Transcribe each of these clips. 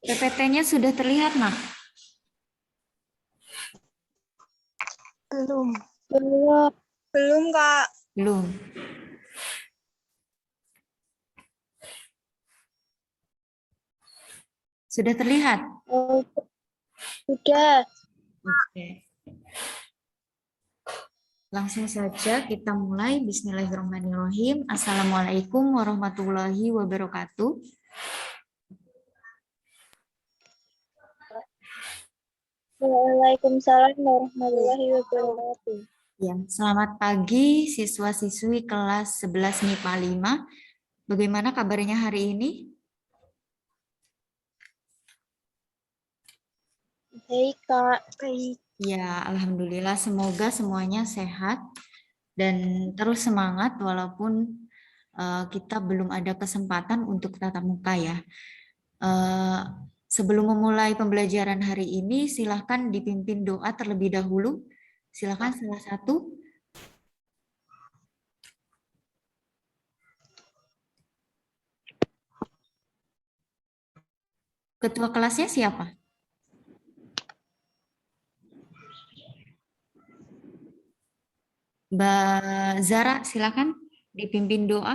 PPT-nya sudah terlihat, Nak? Belum. Belum, Kak. Belum. Sudah terlihat? Sudah. Oke. Langsung saja kita mulai. Bismillahirrahmanirrahim. Assalamualaikum warahmatullahi wabarakatuh. Waalaikumsalam warahmatullahi wabarakatuh. Ya, selamat pagi siswa-siswi kelas 11 MIPA 5. Bagaimana kabarnya hari ini? Baik, Kak. Baik. Ya, alhamdulillah semoga semuanya sehat dan terus semangat walaupun kita belum ada kesempatan untuk tatap muka ya. Sebelum memulai pembelajaran hari ini, silahkan dipimpin doa terlebih dahulu. Silahkan salah satu. Ketua kelasnya siapa? Mbak Zara, silakan dipimpin doa.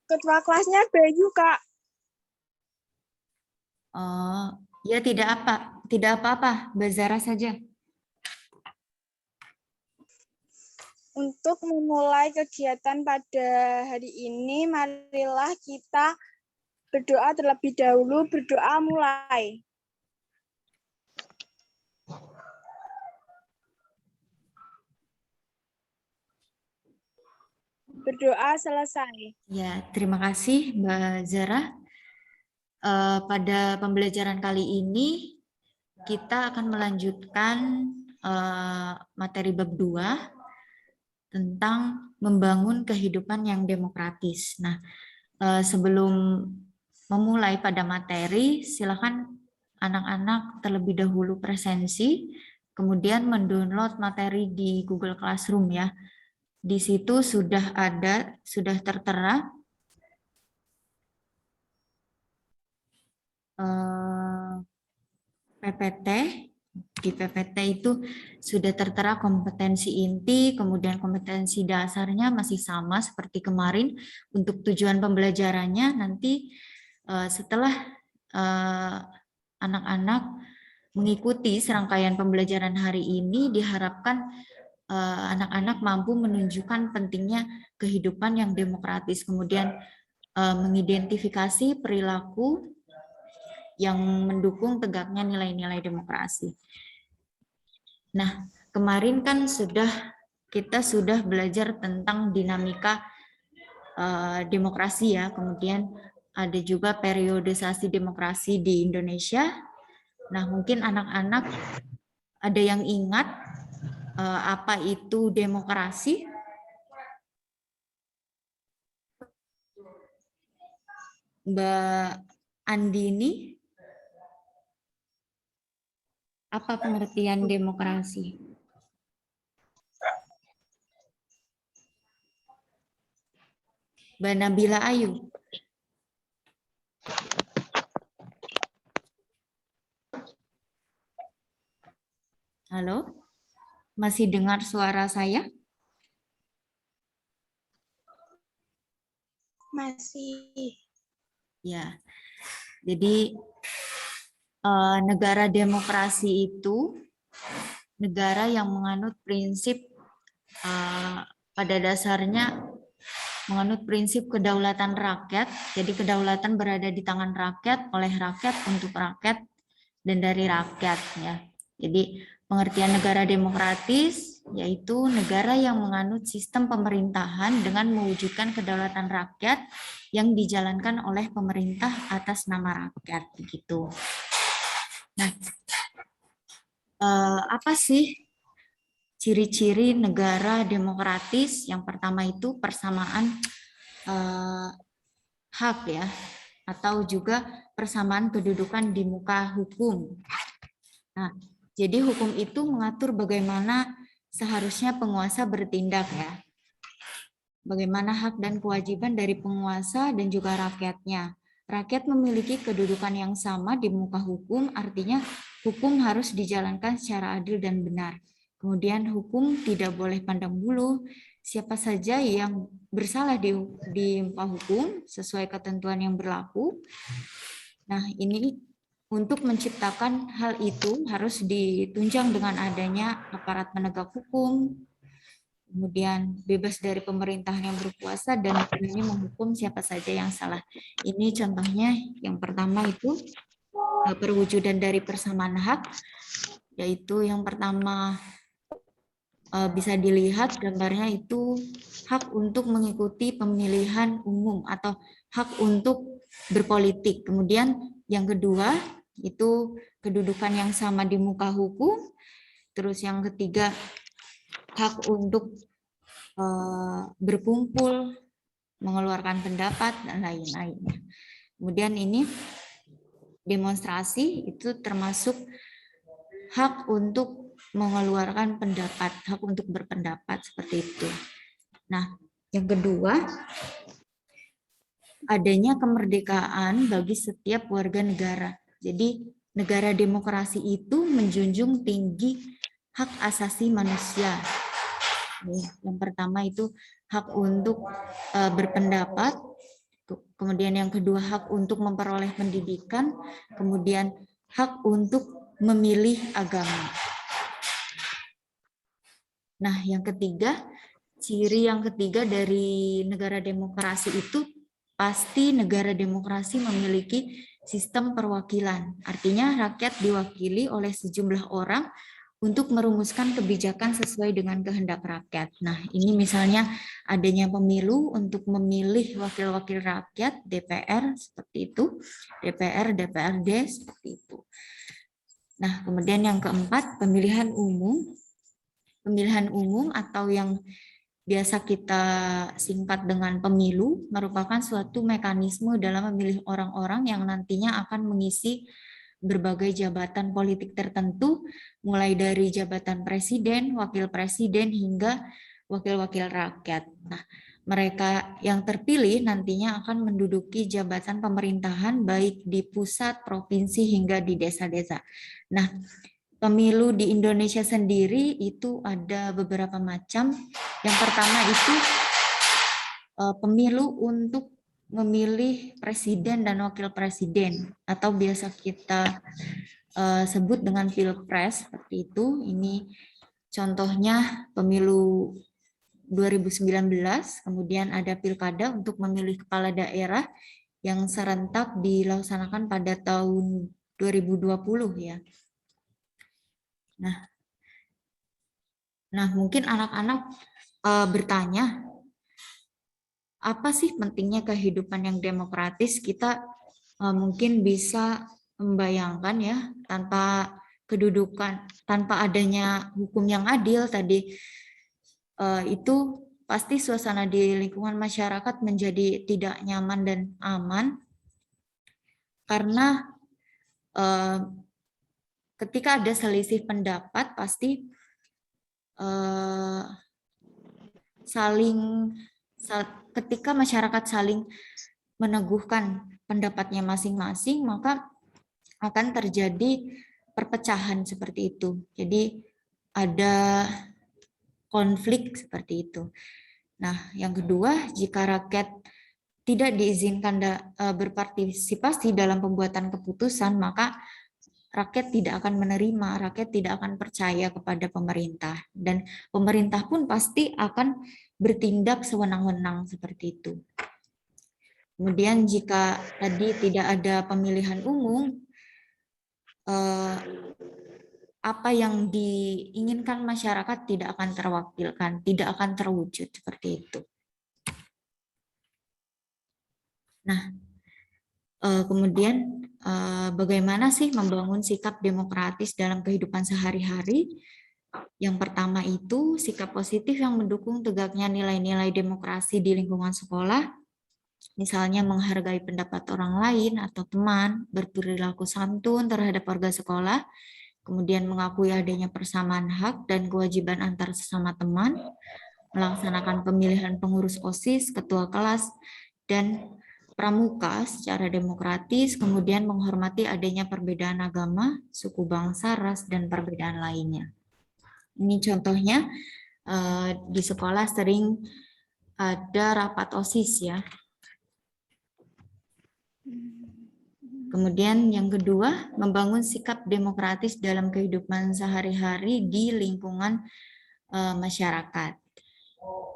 Ketua kelasnya Bayu, Kak. Oh, ya tidak apa-apa, Mbak Zara saja. Untuk memulai kegiatan pada hari ini, marilah kita berdoa terlebih dahulu. Berdoa mulai. Berdoa selesai. Ya, terima kasih Mbak Zara. Pada pembelajaran kali ini kita akan melanjutkan materi bab 2 tentang membangun kehidupan yang demokratis. Nah, sebelum memulai pada materi, silakan anak-anak terlebih dahulu presensi, kemudian mendownload materi di Google Classroom ya. Di situ sudah tertera PPT. Di PPT itu sudah tertera kompetensi inti, kemudian kompetensi dasarnya masih sama seperti kemarin. Untuk tujuan pembelajarannya nanti setelah anak-anak mengikuti serangkaian pembelajaran hari ini, diharapkan anak-anak mampu menunjukkan pentingnya kehidupan yang demokratis, kemudian mengidentifikasi perilaku yang mendukung tegaknya nilai-nilai demokrasi. Nah, kemarin kan kita sudah belajar tentang dinamika demokrasi ya, kemudian ada juga periodisasi demokrasi di Indonesia. Nah, mungkin anak-anak ada yang ingat apa itu demokrasi? Mbak Andini, apa pengertian demokrasi? Mbak Nabila Ayu. Halo, masih dengar suara saya? Masih. Ya, jadi negara demokrasi itu negara yang menganut prinsip pada dasarnya menganut prinsip kedaulatan rakyat. Jadi kedaulatan berada di tangan rakyat, oleh rakyat, untuk rakyat, dan dari rakyat ya. Jadi pengertian negara demokratis yaitu negara yang menganut sistem pemerintahan dengan mewujudkan kedaulatan rakyat yang dijalankan oleh pemerintah atas nama rakyat begitu. Nah, apa sih ciri-ciri negara demokratis? Yang pertama itu persamaan hak ya, atau juga persamaan kedudukan di muka hukum. Nah, jadi hukum itu mengatur bagaimana seharusnya penguasa bertindak ya. Bagaimana hak dan kewajiban dari penguasa dan juga rakyatnya. rakyat memiliki kedudukan yang sama di muka hukum, artinya hukum harus dijalankan secara adil dan benar. Kemudian hukum tidak boleh pandang bulu, siapa saja yang bersalah di muka hukum sesuai ketentuan yang berlaku. Nah, ini untuk menciptakan hal itu harus ditunjang dengan adanya aparat penegak hukum, kemudian bebas dari pemerintahan yang berkuasa dan berani menghukum siapa saja yang salah. Ini contohnya yang pertama itu perwujudan dari persamaan hak, yaitu yang pertama bisa dilihat gambarnya itu hak untuk mengikuti pemilihan umum atau hak untuk berpolitik. Kemudian yang kedua itu kedudukan yang sama di muka hukum. Terus yang ketiga hak untuk berkumpul, mengeluarkan pendapat dan lain-lainnya. Kemudian ini demonstrasi itu termasuk hak untuk mengeluarkan pendapat, hak untuk berpendapat seperti itu. Nah, yang kedua, adanya kemerdekaan bagi setiap warga negara. Jadi, negara demokrasi itu menjunjung tinggi hak asasi manusia. Yang pertama itu hak untuk berpendapat, kemudian yang kedua hak untuk memperoleh pendidikan, kemudian hak untuk memilih agama. Nah, yang ketiga, ciri yang ketiga dari negara demokrasi itu pasti negara demokrasi memiliki sistem perwakilan. Artinya rakyat diwakili oleh sejumlah orang untuk merumuskan kebijakan sesuai dengan kehendak rakyat. Nah, ini misalnya adanya pemilu untuk memilih wakil-wakil rakyat, DPR seperti itu, DPR, DPRD seperti itu. Nah, kemudian yang keempat, pemilihan umum. Pemilihan umum atau yang biasa kita singkat dengan pemilu merupakan suatu mekanisme dalam memilih orang-orang yang nantinya akan mengisi berbagai jabatan politik tertentu, mulai dari jabatan presiden, wakil presiden, hingga wakil-wakil rakyat. Nah, mereka yang terpilih nantinya akan menduduki jabatan pemerintahan baik di pusat, provinsi, hingga di desa-desa. Nah, pemilu di Indonesia sendiri itu ada beberapa macam. Yang pertama itu pemilu untuk memilih presiden dan wakil presiden atau biasa kita sebut dengan pilpres seperti itu. Ini contohnya pemilu 2019, kemudian ada pilkada untuk memilih kepala daerah yang serentak dilaksanakan pada tahun 2020 ya. Nah, mungkin anak-anak bertanya, apa sih pentingnya kehidupan yang demokratis? Kita mungkin bisa membayangkan ya, tanpa kedudukan, tanpa adanya hukum yang adil tadi, itu pasti suasana di lingkungan masyarakat menjadi tidak nyaman dan aman, karena ketika ada selisih pendapat pasti ketika masyarakat saling meneguhkan pendapatnya masing-masing, maka akan terjadi perpecahan seperti itu. Jadi ada konflik seperti itu. Nah, yang kedua, jika rakyat tidak diizinkan berpartisipasi dalam pembuatan keputusan, maka rakyat tidak akan menerima, rakyat tidak akan percaya kepada pemerintah. Dan pemerintah pun pasti akan bertindak sewenang-wenang seperti itu. Kemudian jika tadi tidak ada pemilihan umum, apa yang diinginkan masyarakat tidak akan terwakilkan, tidak akan terwujud seperti itu. Nah, kemudian bagaimana sih membangun sikap demokratis dalam kehidupan sehari-hari? Yang pertama itu sikap positif yang mendukung tegaknya nilai-nilai demokrasi di lingkungan sekolah, misalnya menghargai pendapat orang lain atau teman, berperilaku santun terhadap warga sekolah, kemudian mengakui adanya persamaan hak dan kewajiban antar sesama teman, melaksanakan pemilihan pengurus OSIS, ketua kelas, dan pramuka secara demokratis, kemudian menghormati adanya perbedaan agama, suku bangsa, ras, dan perbedaan lainnya. Ini contohnya di sekolah sering ada rapat OSIS ya. Kemudian yang kedua, membangun sikap demokratis dalam kehidupan sehari-hari di lingkungan masyarakat.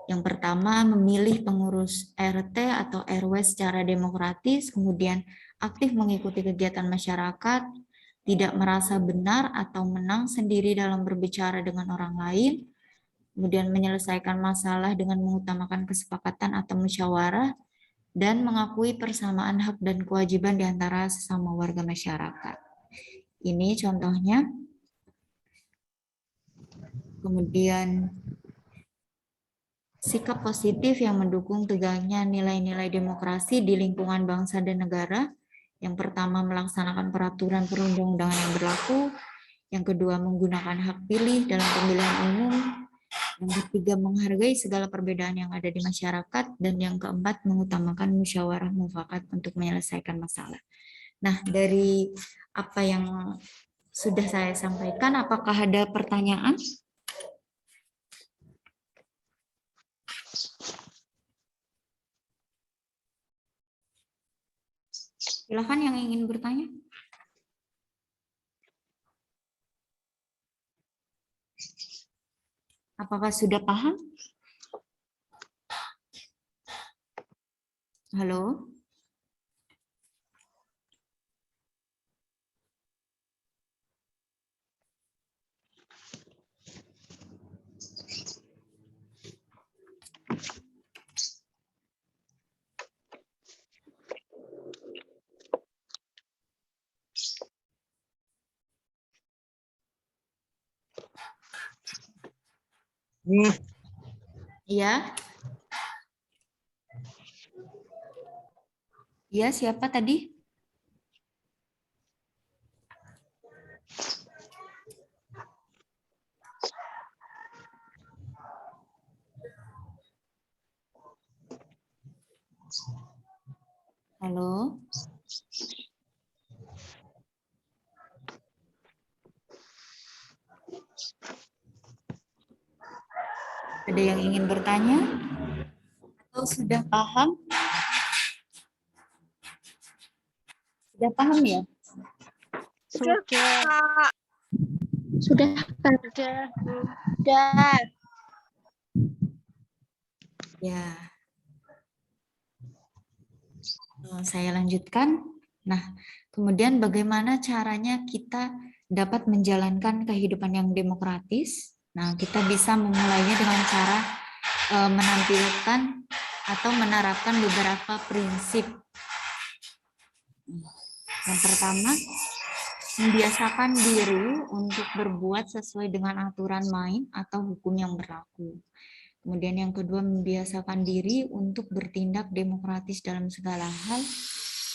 Yang pertama, memilih pengurus RT atau RW secara demokratis, kemudian aktif mengikuti kegiatan masyarakat, tidak merasa benar atau menang sendiri dalam berbicara dengan orang lain, kemudian menyelesaikan masalah dengan mengutamakan kesepakatan atau musyawarah, dan mengakui persamaan hak dan kewajiban di antara sesama warga masyarakat. Ini contohnya. Kemudian sikap positif yang mendukung tegaknya nilai-nilai demokrasi di lingkungan bangsa dan negara. Yang pertama, melaksanakan peraturan perundang-undangan yang berlaku. Yang kedua, menggunakan hak pilih dalam pemilihan umum. Yang ketiga, menghargai segala perbedaan yang ada di masyarakat. Dan yang keempat, mengutamakan musyawarah mufakat untuk menyelesaikan masalah. Nah, dari apa yang sudah saya sampaikan, apakah ada pertanyaan? Silakan yang ingin bertanya. Apakah sudah paham? Halo? Iya? Iya, siapa tadi? Halo? Ada yang ingin bertanya? Atau sudah paham? Sudah paham ya? Sudah. Kak. Sudah, Kak. Sudah. Ya. Saya lanjutkan. Nah, kemudian bagaimana caranya kita dapat menjalankan kehidupan yang demokratis? Nah, kita bisa memulainya dengan cara menampilkan atau menerapkan beberapa prinsip. Yang pertama, membiasakan diri untuk berbuat sesuai dengan aturan main atau hukum yang berlaku. Kemudian yang kedua, membiasakan diri untuk bertindak demokratis dalam segala hal.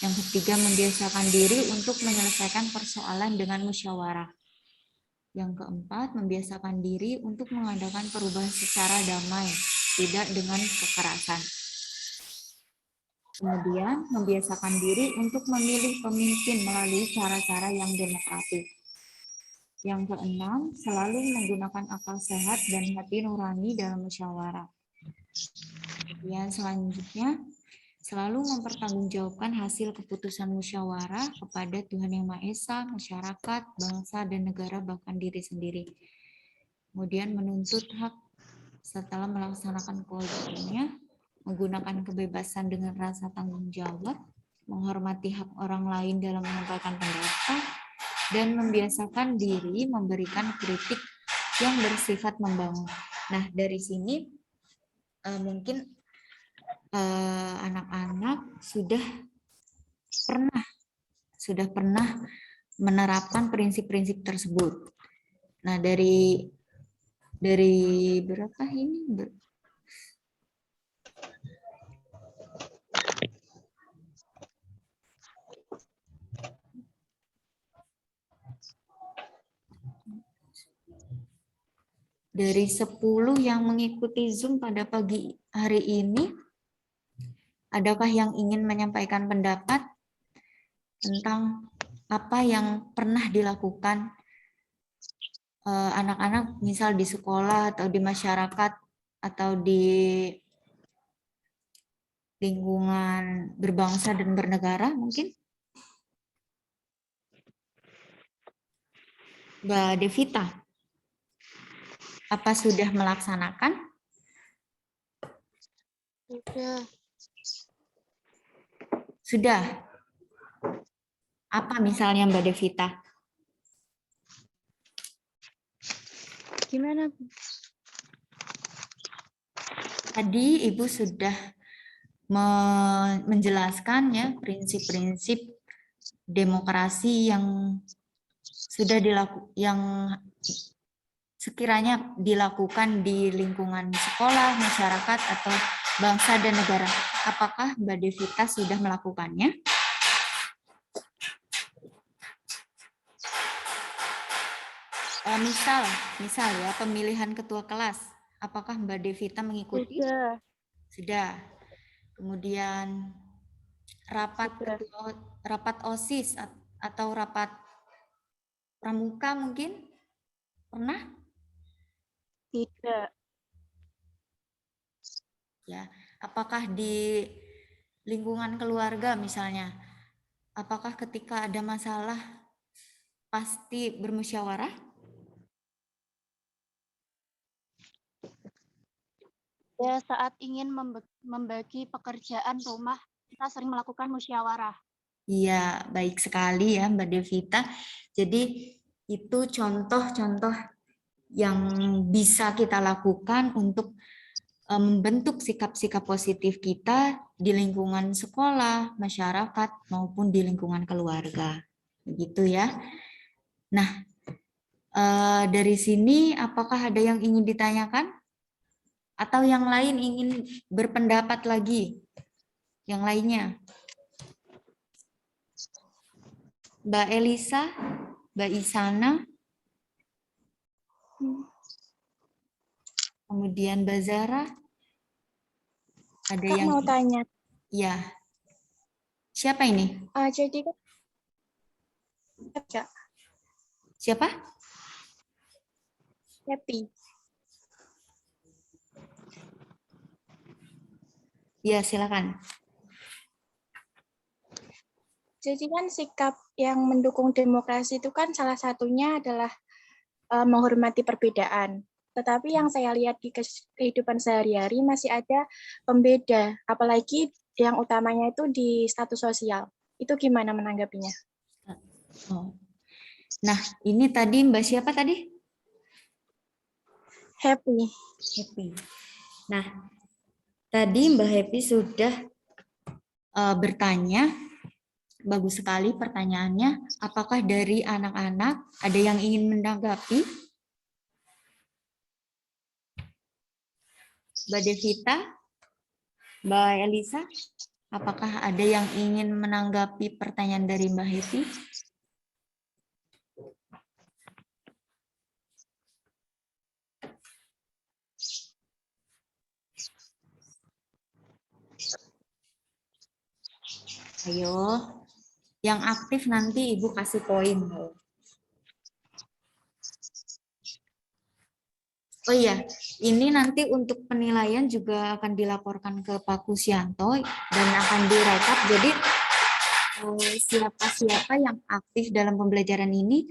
Yang ketiga, membiasakan diri untuk menyelesaikan persoalan dengan musyawarah. Yang keempat, membiasakan diri untuk mengadakan perubahan secara damai, tidak dengan kekerasan. Kemudian, membiasakan diri untuk memilih pemimpin melalui cara-cara yang demokratis. Yang keenam, selalu menggunakan akal sehat dan hati nurani dalam musyawarah. Kemudian selanjutnya, selalu mempertanggungjawabkan hasil keputusan musyawarah kepada Tuhan Yang Maha Esa, masyarakat, bangsa, dan negara, bahkan diri sendiri. Kemudian menuntut hak setelah melaksanakan kewajibannya, menggunakan kebebasan dengan rasa tanggung jawab, menghormati hak orang lain dalam menyampaikan pendapat, dan membiasakan diri memberikan kritik yang bersifat membangun. Nah, dari sini mungkin anak-anak sudah pernah menerapkan prinsip-prinsip tersebut. Nah, dari berapa ini? Dari 10 yang mengikuti Zoom pada pagi hari ini, Adakah yang ingin menyampaikan pendapat tentang apa yang pernah dilakukan anak-anak misal di sekolah atau di masyarakat atau di lingkungan berbangsa dan bernegara mungkin? Mbak Devita, apa sudah melaksanakan? Sudah. Sudah. Apa misalnya Mbak Devita? Gimana, Bu? Tadi Ibu sudah menjelaskan ya prinsip-prinsip demokrasi yang sudah yang sekiranya dilakukan di lingkungan sekolah, masyarakat, atau bangsa dan negara. Apakah Mbak Devita sudah melakukannya? Misal ya, pemilihan ketua kelas. Apakah Mbak Devita mengikuti? Sudah. Sudah. Kemudian Sudah. rapat OSIS atau rapat pramuka mungkin? Pernah? Tidak. Ya. Apakah di lingkungan keluarga misalnya? Apakah ketika ada masalah pasti bermusyawarah? Ya, saat ingin membagi pekerjaan rumah, kita sering melakukan musyawarah. Iya, baik sekali ya Mbak Devita. Jadi itu contoh-contoh yang bisa kita lakukan untuk membentuk sikap-sikap positif kita di lingkungan sekolah, masyarakat, maupun di lingkungan keluarga. Begitu ya. Nah, dari sini apakah ada yang ingin ditanyakan? Atau yang lain ingin berpendapat lagi? Yang lainnya? Mbak Elisa, Mbak Isana, kemudian Mbak Zara. Ada Kak yang mau tanya. ya. Siapa ini? Jadi kan Kak, Siapa? Happy. Ya, silakan. Jadi kan sikap yang mendukung demokrasi itu kan salah satunya adalah menghormati perbedaan. Tetapi yang saya lihat di kehidupan sehari-hari masih ada pembeda, apalagi yang utamanya itu di status sosial. Itu gimana menanggapinya? Oh. Nah, ini tadi Mbak siapa tadi? Happy. Happy. Nah, tadi Mbak Happy sudah bertanya, bagus sekali pertanyaannya. Apakah dari anak-anak ada yang ingin menanggapi? Mbak Devita, Mbak Elisa, apakah ada yang ingin menanggapi pertanyaan dari Mbak Happy? Ayo, yang aktif nanti Ibu kasih poin. Oh iya, ini nanti untuk penilaian juga akan dilaporkan ke Pak Kusyanto dan akan direkap. Jadi siapa-siapa yang aktif dalam pembelajaran ini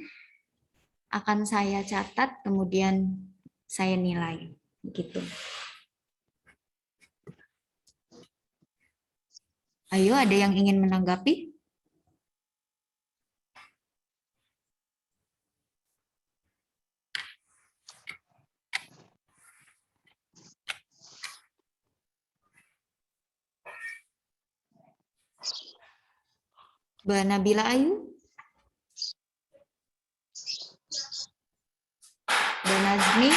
akan saya catat, kemudian saya nilai. Gitu. Ayo, ada yang ingin menanggapi? Mbak Nabila Ayu? Mbak Nazmi?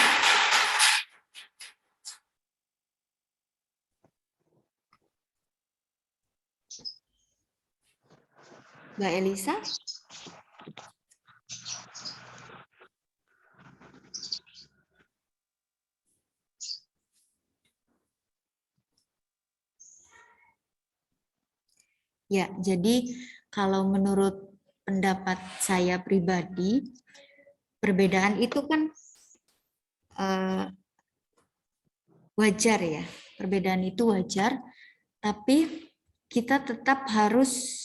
Mbak Elisa? Ya, jadi kalau menurut pendapat saya pribadi, perbedaan itu kan wajar ya. Perbedaan itu wajar, tapi kita tetap harus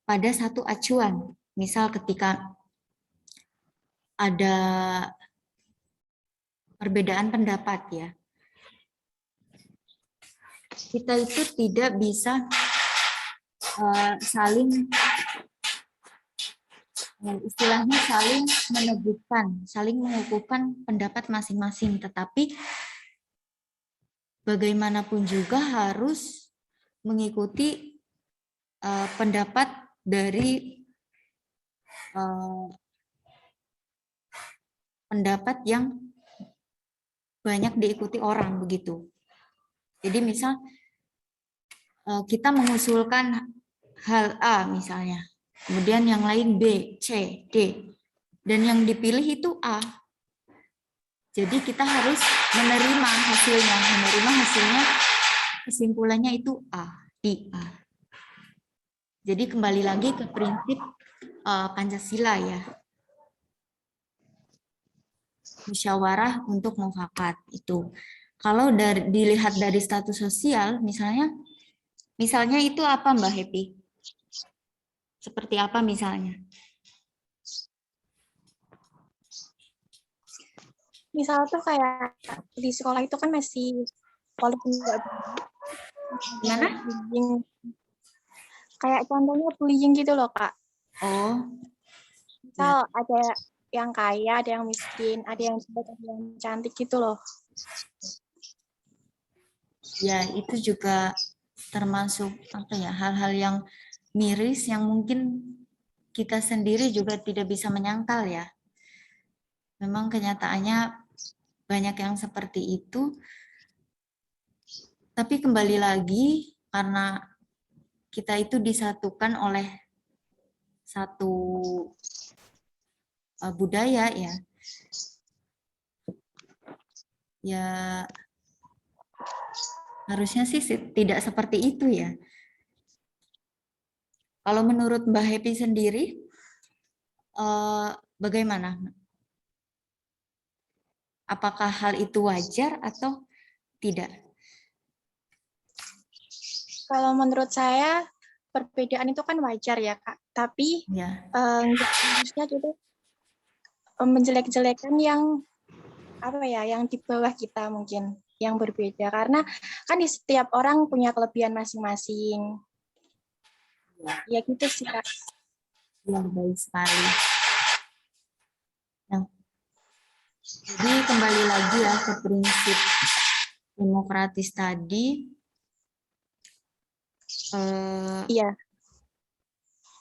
pada satu acuan. Misal ketika ada perbedaan pendapat ya, kita itu tidak bisa saling istilahnya saling meneguhkan, saling mengukuhkan pendapat masing-masing, tetapi bagaimanapun juga harus mengikuti pendapat dari pendapat yang banyak diikuti orang begitu. Jadi misal kita mengusulkan hal A misalnya, kemudian yang lain B, C, D, dan yang dipilih itu A. Jadi kita harus menerima hasilnya, kesimpulannya itu A, di A. Jadi kembali lagi ke prinsip Pancasila ya. Musyawarah untuk mufakat itu. Kalau dilihat dari status sosial, misalnya itu apa Mbak Happy? Seperti apa misalnya? Misal tuh kayak di sekolah itu kan masih walaupun nggak Gimana? bullying, kayak contohnya bullying gitu loh Kak. Oh, Misal ada yang kaya, ada yang miskin, ada yang jelek, ada yang cantik gitu loh. ya itu juga termasuk apa ya, hal-hal yang miris yang mungkin kita sendiri juga tidak bisa menyangkal ya. Memang kenyataannya banyak yang seperti itu. Tapi kembali lagi karena kita itu disatukan oleh satu budaya ya. Ya harusnya sih tidak seperti itu ya. Kalau menurut Mbak Happy sendiri, bagaimana? Apakah hal itu wajar atau tidak? Kalau menurut saya perbedaan itu kan wajar ya Kak. Tapi Ya. nggak harusnya gitu menjelek-jelekan yang apa ya, yang di bawah kita mungkin, yang berbeda. Karena kan di setiap orang punya kelebihan masing-masing. Ya gitu sih Kak. Ya, baik sekali. Nah, jadi kembali lagi ya ke prinsip demokratis tadi. Iya.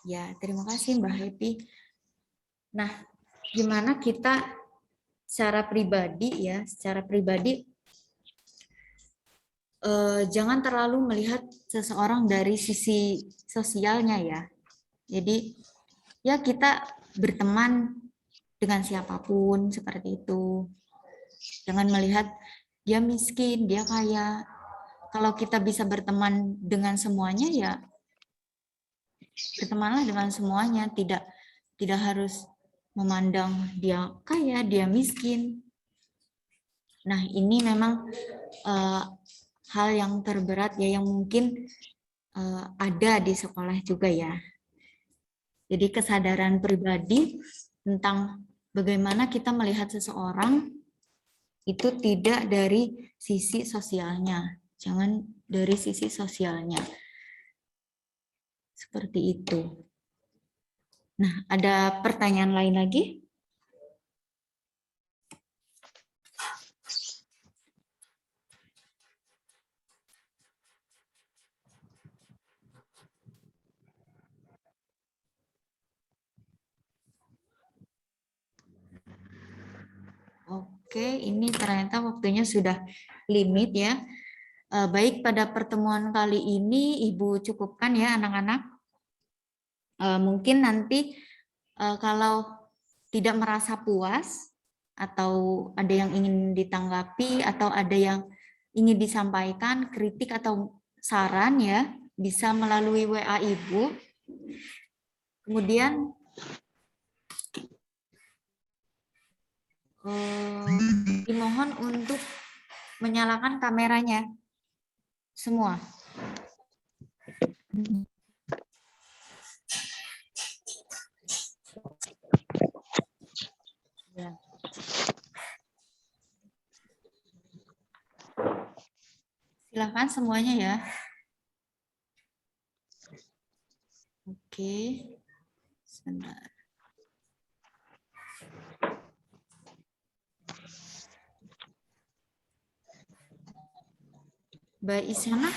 Ya, terima kasih Mbak Happy. Nah, gimana kita secara pribadi ya, jangan terlalu melihat seseorang dari sisi sosialnya ya. Jadi ya kita berteman dengan siapapun seperti itu. Jangan melihat dia miskin, dia kaya. Kalau kita bisa berteman dengan semuanya ya bertemanlah dengan semuanya, tidak harus memandang dia kaya, dia miskin. Nah, ini memang hal yang terberat ya yang mungkin ada di sekolah juga ya. Jadi kesadaran pribadi tentang bagaimana kita melihat seseorang itu tidak dari sisi sosialnya. Jangan dari sisi sosialnya. Seperti itu. Nah, ada pertanyaan lain lagi? Oke, ini ternyata waktunya sudah limit ya. Baik, pada pertemuan kali ini Ibu cukupkan ya anak-anak. Mungkin nanti kalau tidak merasa puas atau ada yang ingin ditanggapi atau ada yang ingin disampaikan, kritik atau saran ya, bisa melalui WA Ibu. Kemudian dimohon untuk menyalakan kameranya semua. Ya. Silakan semuanya ya. Oke. Sebentar. Mbak Isyana.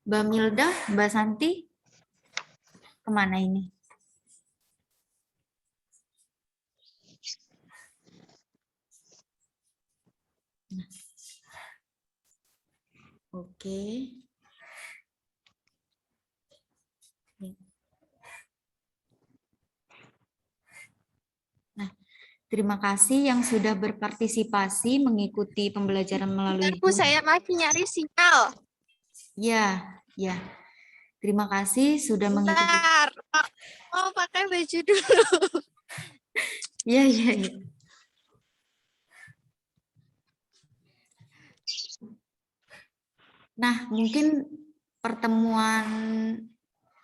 Mbak Milda, Mbak Santi, kemana ini? Nah. Oke. Nah, terima kasih yang sudah berpartisipasi mengikuti pembelajaran melalui Bu, saya masih nyari sinyal. Ya, ya. Terima kasih sudah mengikuti. Bentar, mau pakai baju dulu. Ya, ya, ya. Nah, mungkin pertemuan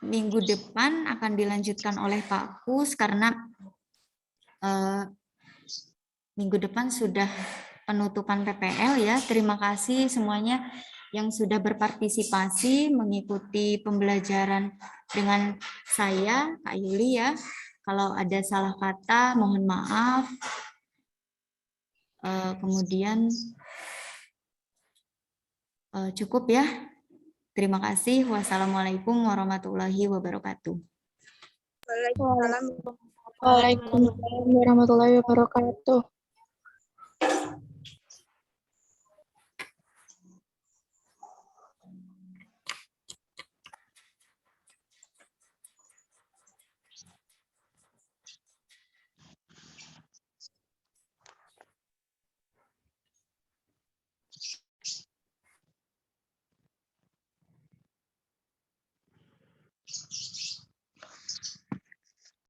minggu depan akan dilanjutkan oleh Pak Kus karena minggu depan sudah penutupan PPL ya. Terima kasih semuanya yang sudah berpartisipasi mengikuti pembelajaran dengan saya, Kak Yuli ya. Kalau ada salah kata, mohon maaf. Kemudian cukup ya. Terima kasih. Wassalamualaikum warahmatullahi wabarakatuh. Waalaikumsalam warahmatullahi wabarakatuh.